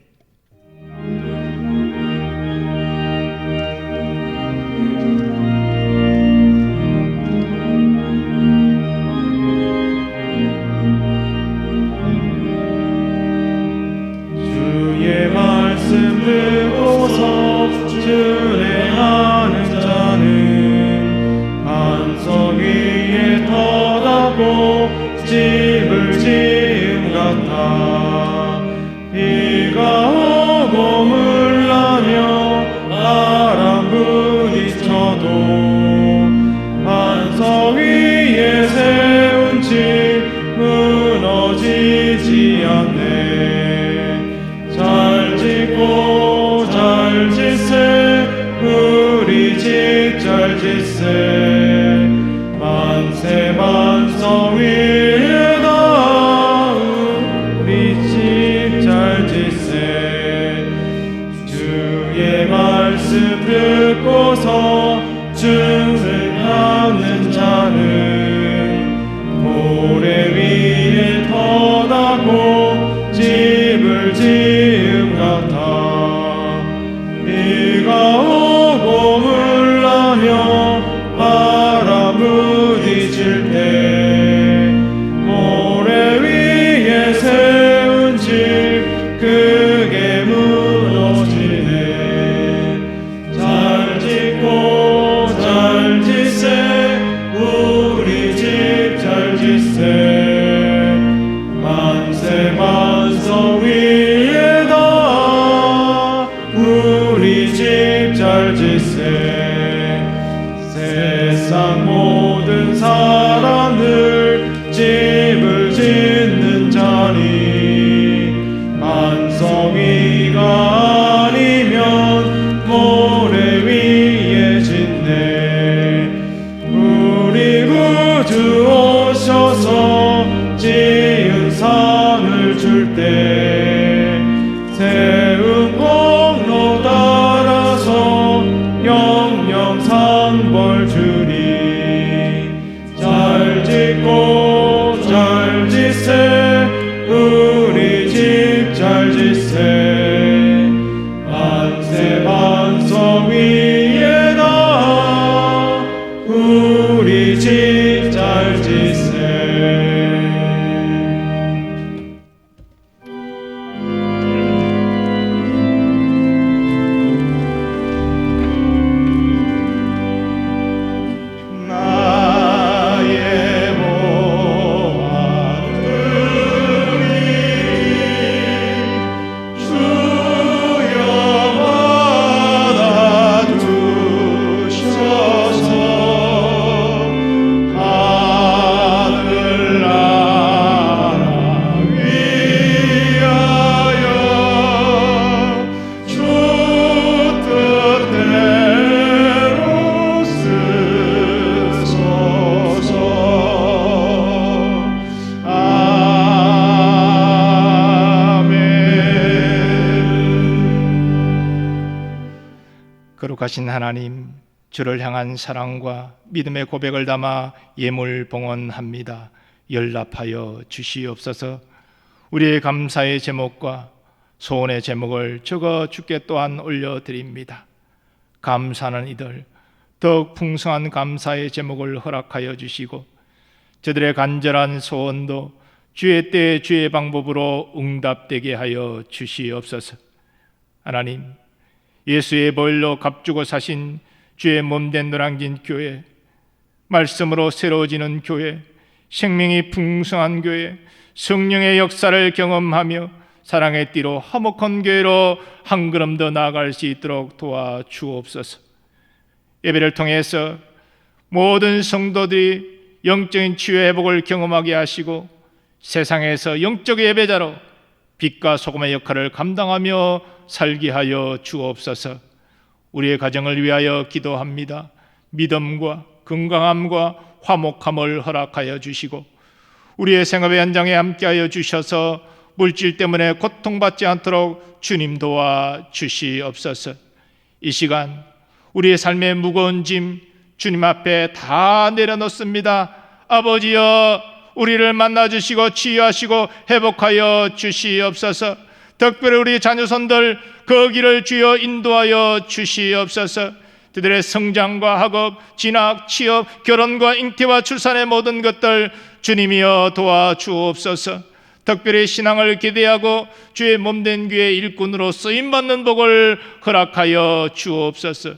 말씀 듣고서 준행하는 자는 반석 위에 터다고 집을 지은 같아. 비가 오고 물나며 바람 부딪혀도 반석 위에 세운 집 무너지지 않네. 잘 짓고 잘 짓세, 우리 집 잘 짓세. 만세 반석 위에 닿은 우리 집 잘 짓세. 주의 말씀 듣고서 준행하는 자는 모래 위 우리 집 잘 짓세. 세상 모든 사람들 집을 짓는 자니 반성이가 아니면 모래 위에 짓네. 우리 구주 오셔서 지은 상을 줄 때 세운 공로 따라서 영영 상벌 주니 잘 짓고 잘 짓세. 우리 집 잘 짓세. 만세 반석 위에다 우리 집 잘 짓세. 나의 모아들이 주여 받아주셔서 하늘나라 위하여 주 뜻대로 쓰소서. 아멘. 거룩하신 하나님, 주를 향한 사랑과 믿음의 고백을 담아 예물 봉헌합니다. 연락하여 주시옵소서. 우리의 감사의 제목과 소원의 제목을 적어 주께 또한 올려드립니다. 감사하는 이들 더욱 풍성한 감사의 제목을 허락하여 주시고 저들의 간절한 소원도 주의 때 주의 방법으로 응답되게 하여 주시옵소서. 하나님, 예수의 보혈로 값주고 사신 주의 몸된 노량진 교회, 말씀으로 새로워지는 교회, 생명이 풍성한 교회, 성령의 역사를 경험하며 사랑의 띠로 화목한 교회로 한 걸음 더 나아갈 수 있도록 도와주옵소서. 예배를 통해서 모든 성도들이 영적인 치유 회복을 경험하게 하시고 세상에서 영적 예배자로 빛과 소금의 역할을 감당하며 살게 하여 주옵소서. 우리의 가정을 위하여 기도합니다. 믿음과 건강함과 화목함을 허락하여 주시고 우리의 생업의 현장에 함께하여 주셔서 물질 때문에 고통받지 않도록 주님 도와 주시옵소서. 이 시간 우리의 삶의 무거운 짐 주님 앞에 다 내려놓습니다. 아버지여, 우리를 만나주시고 치유하시고 회복하여 주시옵소서. 특별히 우리 자녀손들 그 길을 주여 인도하여 주시옵소서. 그들의 성장과 학업, 진학, 취업, 결혼과 잉태와 출산의 모든 것들 주님이여 도와주옵소서. 특별히 신앙을 기대하고 주의 몸된 교회 일꾼으로 쓰임받는 복을 허락하여 주옵소서.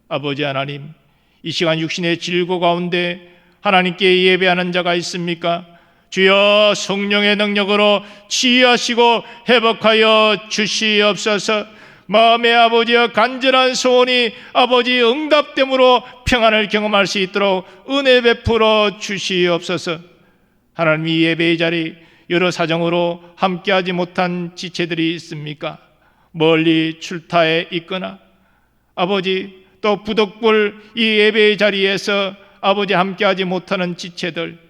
아버지 하나님, 이 시간 육신의 질고 가운데 하나님께 예배하는 자가 있습니까? 주여 성령의 능력으로 치유하시고 회복하여 주시옵소서. 마음의 아버지여, 간절한 소원이 아버지 응답됨으로 평안을 경험할 수 있도록 은혜 베풀어 주시옵소서. 하나님, 이 예배의 자리 여러 사정으로 함께하지 못한 지체들이 있습니까? 멀리 출타해 있거나 아버지 또 부득불 이 예배의 자리에서 아버지 함께하지 못하는 지체들,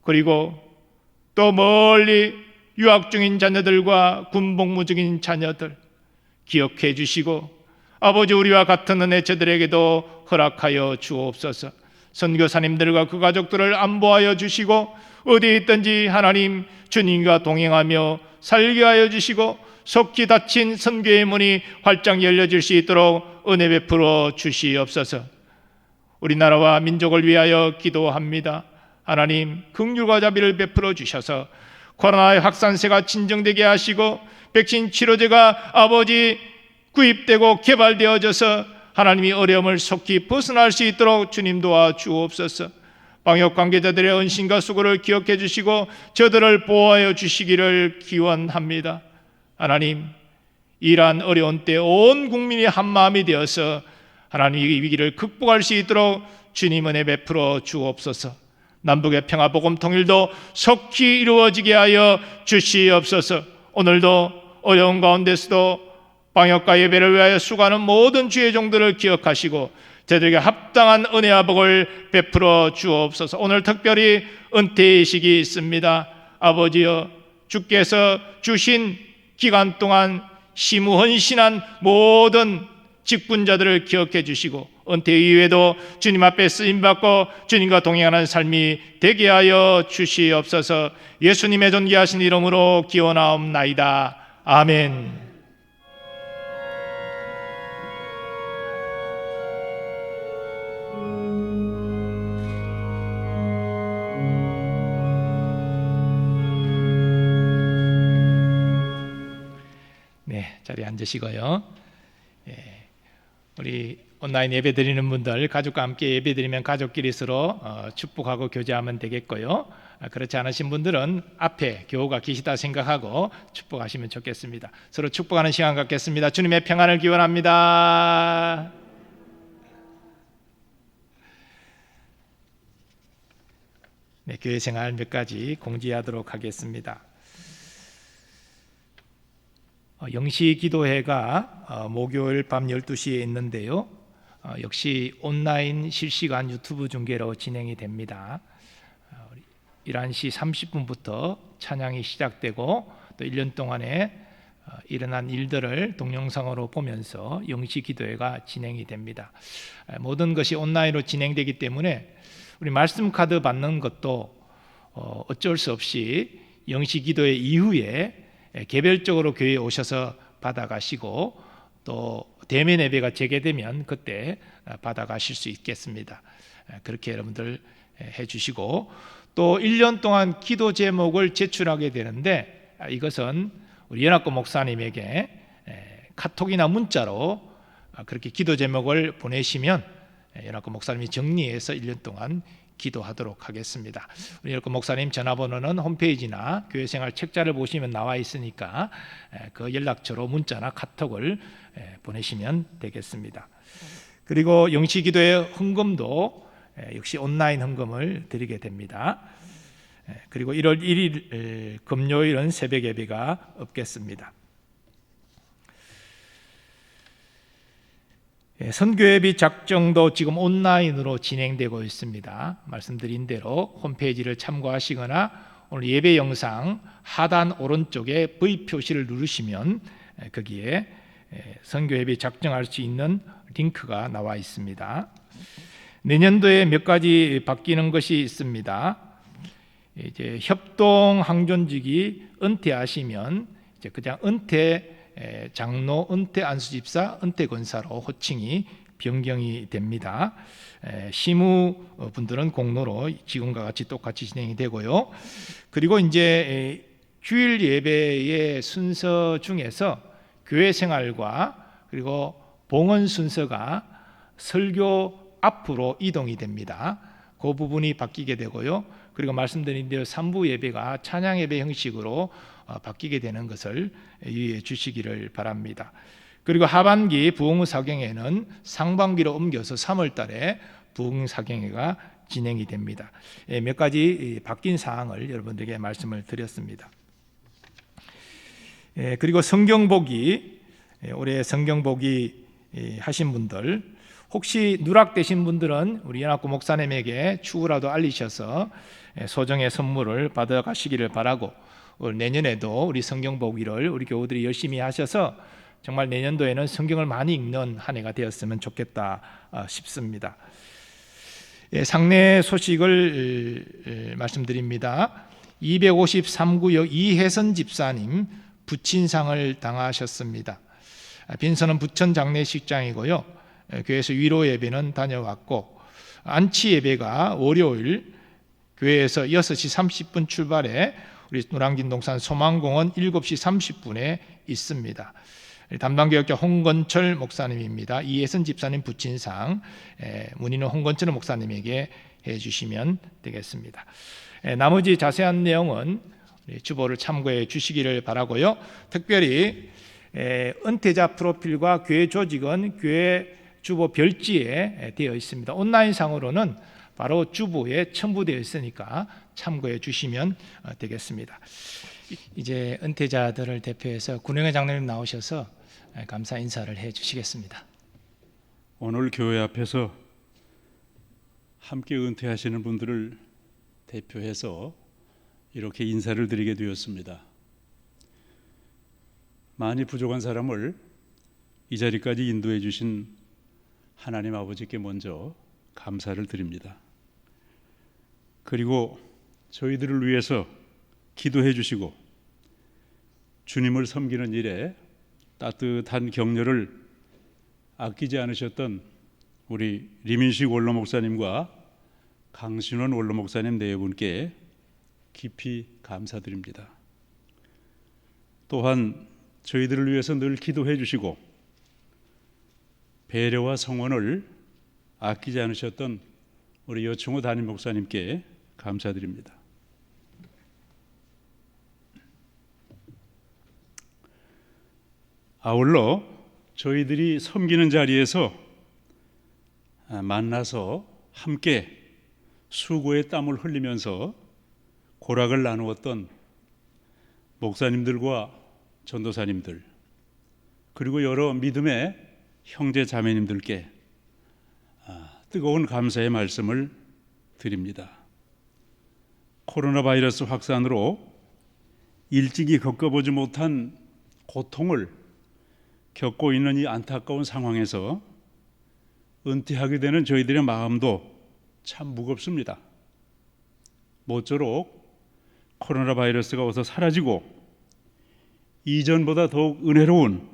그리고 또 멀리 유학 중인 자녀들과 군복무 중인 자녀들 기억해 주시고 아버지 우리와 같은 은혜 저들에게도 허락하여 주옵소서. 선교사님들과 그 가족들을 안보하여 주시고 어디에 있든지 하나님 주님과 동행하며 살게 하여 주시고 속히 닫힌 선교의 문이 활짝 열려질 수 있도록 은혜 베풀어 주시옵소서. 우리나라와 민족을 위하여 기도합니다. 하나님, 긍휼과 자비를 베풀어 주셔서 코로나의 확산세가 진정되게 하시고 백신 치료제가 아버지 구입되고 개발되어져서 하나님이 어려움을 속히 벗어날 수 있도록 주님 도와주옵소서. 방역 관계자들의 헌신과 수고를 기억해 주시고 저들을 보호하여 주시기를 기원합니다. 하나님, 이러한 어려운 때 온 국민이 한마음이 되어서 하나님 이 위기를 극복할 수 있도록 주님 은혜 베풀어 주옵소서. 남북의 평화 복음 통일도 속히 이루어지게 하여 주시옵소서. 오늘도 어려운 가운데서도 방역과 예배를 위하여 수고하는 모든 주의 종들을 기억하시고 저들에게 합당한 은혜와 복을 베풀어 주옵소서. 오늘 특별히 은퇴식이 있습니다. 아버지여, 주께서 주신 기간 동안 심우헌신한 모든 직분자들을 기억해 주시고 은퇴 이후에도 주님 앞에 쓰임받고 주님과 동행하는 삶이 되게 하여 주시옵소서. 예수님의 존귀하신 이름으로 기원하옵나이다. 아멘. 네, 자리에 앉으시고요. 우리 온라인 예배 드리는 분들 가족과 함께 예배 드리면 가족끼리 서로 축복하고 교제하면 되겠고요. 그렇지 않으신 분들은 앞에 교우가 계시다 생각하고 축복하시면 좋겠습니다. 서로 축복하는 시간 갖겠습니다. 주님의 평안을 기원합니다. 네, 교회 생활 몇 가지 공지하도록 하겠습니다. 영시 기도회가 목요일 밤 12시에 있는데요. 역시 온라인 실시간 유튜브 중계로 진행이 됩니다. 11시 30분부터 찬양이 시작되고 또 1년 동안에 일어난 일들을 동영상으로 보면서 영시 기도회가 진행이 됩니다. 모든 것이 온라인으로 진행되기 때문에 우리 말씀 카드 받는 것도 어쩔 수 없이 영시 기도회 이후에 개별적으로 교회에 오셔서 받아가시고 또 대면 예배가 재개되면 그때 받아가실 수 있겠습니다. 그렇게 여러분들 해주시고 또 1년 동안 기도 제목을 제출하게 되는데 이것은 우리 연합고 목사님에게 카톡이나 문자로 그렇게 기도 제목을 보내시면 연합고 목사님이 정리해서 1년 동안 기도하도록 하겠습니다. 우리 연합고 목사님 전화번호는 홈페이지나 교회생활 책자를 보시면 나와 있으니까 그 연락처로 문자나 카톡을 보내시면 되겠습니다. 그리고 영시기도의 헌금도 역시 온라인 헌금을 드리게 됩니다. 그리고 1월 1일 금요일은 새벽 예배가 없겠습니다. 선교예비 작정도 지금 온라인으로 진행되고 있습니다. 말씀드린 대로 홈페이지를 참고하시거나 오늘 예배 영상 하단 오른쪽에 V 표시를 누르시면 거기에 선교예비 작정할 수 있는 링크가 나와 있습니다. 내년도에 몇 가지 바뀌는 것이 있습니다. 이제 협동 항존직이 은퇴하시면 이제 그냥 은퇴 장로, 은퇴 안수집사, 은퇴 권사로 호칭이 변경이 됩니다. 시무 분들은 공로로 지금과 같이 똑같이 진행이 되고요. 그리고 이제 주일 예배의 순서 중에서 교회 생활과 그리고 봉헌 순서가 설교 앞으로 이동이 됩니다. 그 부분이 바뀌게 되고요. 그리고 말씀드린 대로 3부 예배가 찬양 예배 형식으로 바뀌게 되는 것을 유의해 주시기를 바랍니다. 그리고 하반기 부흥사경회는 상반기로 옮겨서 3월 달에 부흥사경회가 진행이 됩니다. 몇 가지 바뀐 사항을 여러분들에게 말씀을 드렸습니다. 그리고 성경보기, 올해 성경보기 하신 분들, 혹시 누락되신 분들은 우리 연합고 목사님에게 추후라도 알리셔서 소정의 선물을 받아가시기를 바라고, 내년에도 우리 성경 보기를 우리 교우들이 열심히 하셔서 정말 내년도에는 성경을 많이 읽는 한 해가 되었으면 좋겠다 싶습니다. 상례 소식을 말씀드립니다. 253구역 이혜선 집사님 부친상을 당하셨습니다. 빈선은 부천 장례식장이고요. 교회에서 위로 예배는 다녀왔고 안치 예배가 월요일 교회에서 6시 30분 출발해 우리 노량진 동산 소망공원 7시 30분에 있습니다. 담당교역자 홍건철 목사님입니다. 이혜선 집사님 부친상 문의는 홍건철 목사님에게 해주시면 되겠습니다. 나머지 자세한 내용은 주보를 참고해 주시기를 바라고요. 특별히 은퇴자 프로필과 교회 조직은 교회 주보 별지에 되어 있습니다. 온라인상으로는 바로 주보에 첨부되어 있으니까 참고해 주시면 되겠습니다. 이제 은퇴자들을 대표해서 군영회 장로님 나오셔서 감사 인사를 해 주시겠습니다. 오늘 교회 앞에서 함께 은퇴하시는 분들을 대표해서 이렇게 인사를 드리게 되었습니다. 많이 부족한 사람을 이 자리까지 인도해 주신 하나님 아버지께 먼저 감사를 드립니다. 그리고 저희들을 위해서 기도해 주시고 주님을 섬기는 일에 따뜻한 격려를 아끼지 않으셨던 우리 리민식 원로 목사님과 강신원 원로 목사님 네 분께 깊이 감사드립니다. 또한 저희들을 위해서 늘 기도해 주시고 배려와 성원을 아끼지 않으셨던 우리 여충호 담임 목사님께 감사드립니다. 아울러 저희들이 섬기는 자리에서 만나서 함께 수고의 땀을 흘리면서 고락을 나누었던 목사님들과 전도사님들, 그리고 여러 믿음의 형제 자매님들께 뜨거운 감사의 말씀을 드립니다. 코로나 바이러스 확산으로 일찍이 겪어보지 못한 고통을 겪고 있는 이 안타까운 상황에서 은퇴하게 되는 저희들의 마음도 참 무겁습니다. 모쪼록 코로나 바이러스가 어서 사라지고 이전보다 더욱 은혜로운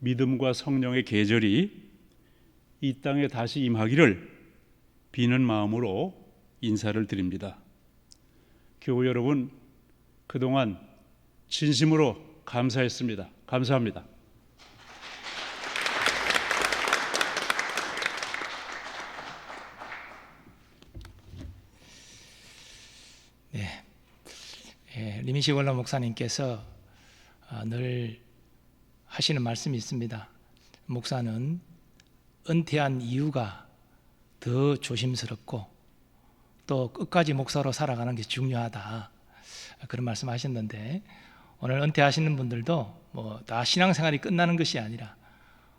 믿음과 성령의 계절이 이 땅에 다시 임하기를 비는 마음으로 인사를 드립니다. 교우 여러분, 그동안 진심으로 감사했습니다. 감사합니다. 리민식 원로 목사님께서 늘 하시는 말씀이 있습니다. 목사는 은퇴한 이유가 더 조심스럽고 또 끝까지 목사로 살아가는 게 중요하다, 그런 말씀 하셨는데, 오늘 은퇴하시는 분들도 다 신앙생활이 끝나는 것이 아니라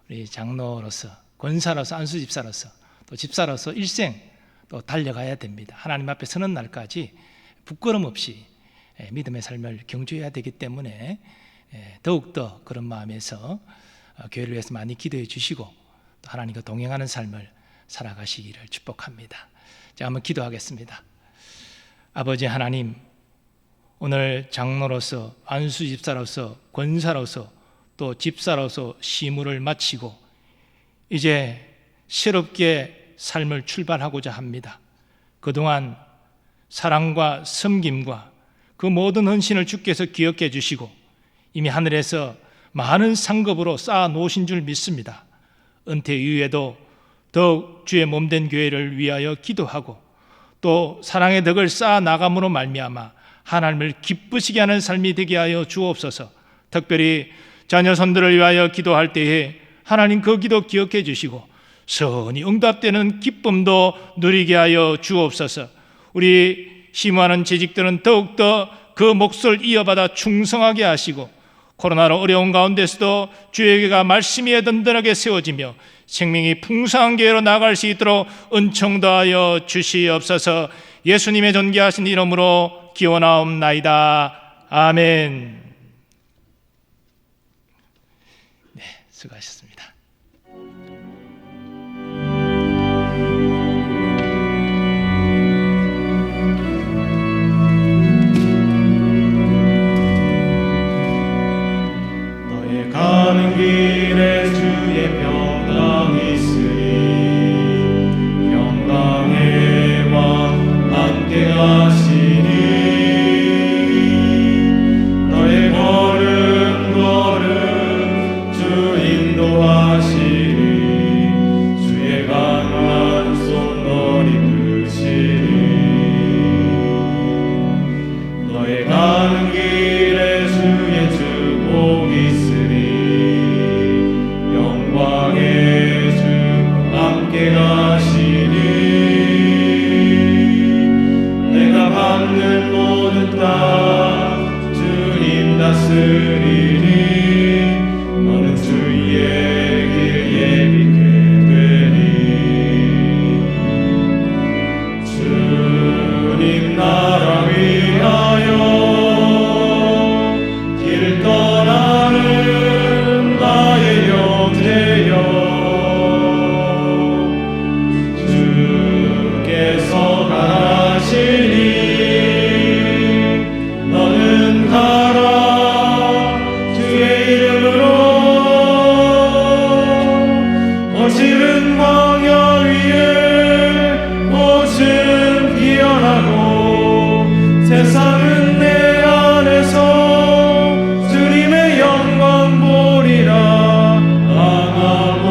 우리 장로로서, 권사로서, 안수집사로서, 또 집사로서 일생 또 달려가야 됩니다. 하나님 앞에 서는 날까지 부끄럼 없이 믿음의 삶을 경주해야 되기 때문에 더욱더 그런 마음에서 교회를 위해서 많이 기도해 주시고 또 하나님과 동행하는 삶을 살아가시기를 축복합니다. 자, 한번 기도하겠습니다. 아버지 하나님, 오늘 장로로서, 안수집사로서, 권사로서, 또 집사로서 시무를 마치고 이제 새롭게 삶을 출발하고자 합니다. 그동안 사랑과 섬김과 그 모든 헌신을 주께서 기억해 주시고 이미 하늘에서 많은 상급으로 쌓아 놓으신 줄 믿습니다. 은퇴 이후에도 더욱 주의 몸된 교회를 위하여 기도하고 또 사랑의 덕을 쌓아 나감으로 말미암아 하나님을 기쁘시게 하는 삶이 되게 하여 주옵소서. 특별히 자녀손들을 위하여 기도할 때에 하나님 그 기도 기억해 주시고 선히 응답되는 기쁨도 누리게 하여 주옵소서. 우리 심호하는 재직들은 더욱더 그 몫을 이어받아 충성하게 하시고 코로나로 어려운 가운데서도 주의 교회가 말씀 위에 든든하게 세워지며 생명이 풍성한 교회로 나아갈 수 있도록 은총 더하여 주시옵소서. 예수님의 존귀하신 이름으로 기원하옵나이다. 아멘. 네, 수고하셨습니다. 가는 길에 주의 평강이 있으니 평강의 왕 함께 하시니 너의 걸음 걸음 주 인도하 함께 가시니 내가 밟는 모든 땅 주님 다스리니 너는 주의 길 예비케 되니 주님 나라 위하여 길 떠나는 나의 형제여 주께서 가시니 너는 가라 주의 이름으로 거칠은 광야 위에 꽃은 피어나고 세상은 내 안에서 주님의 영광 보리라 강하고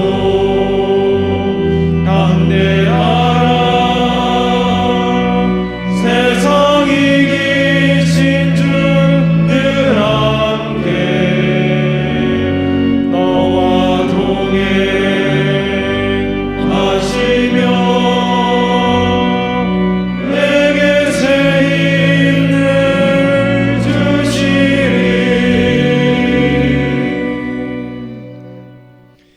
담대하라 세상 이기신 주 늘 함께 너와 동행하시며 내게 새 힘을 주시리.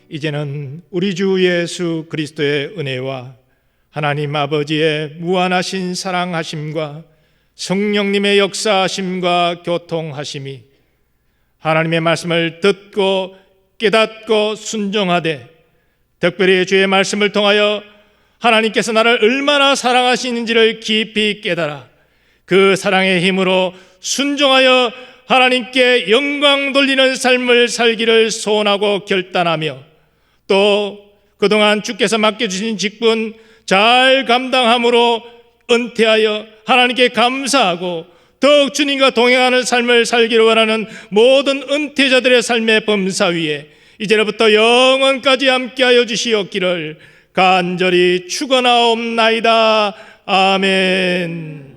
이제는 우리 주 예수 그리스도의 은혜와 하나님 아버지의 무한하신 사랑하심과 성령님의 역사하심과 교통하심이 하나님의 말씀을 듣고 깨닫고 순종하되 특별히 주의 말씀을 통하여 하나님께서 나를 얼마나 사랑하시는지를 깊이 깨달아 그 사랑의 힘으로 순종하여 하나님께 영광 돌리는 삶을 살기를 소원하고 결단하며 또 그동안 주께서 맡겨주신 직분 잘 감당함으로 은퇴하여 하나님께 감사하고 더욱 주님과 동행하는 삶을 살기를 원하는 모든 은퇴자들의 삶의 범사 위에 이제로부터 영원까지 함께하여 주시옵기를 간절히 축원하옵나이다. 아멘.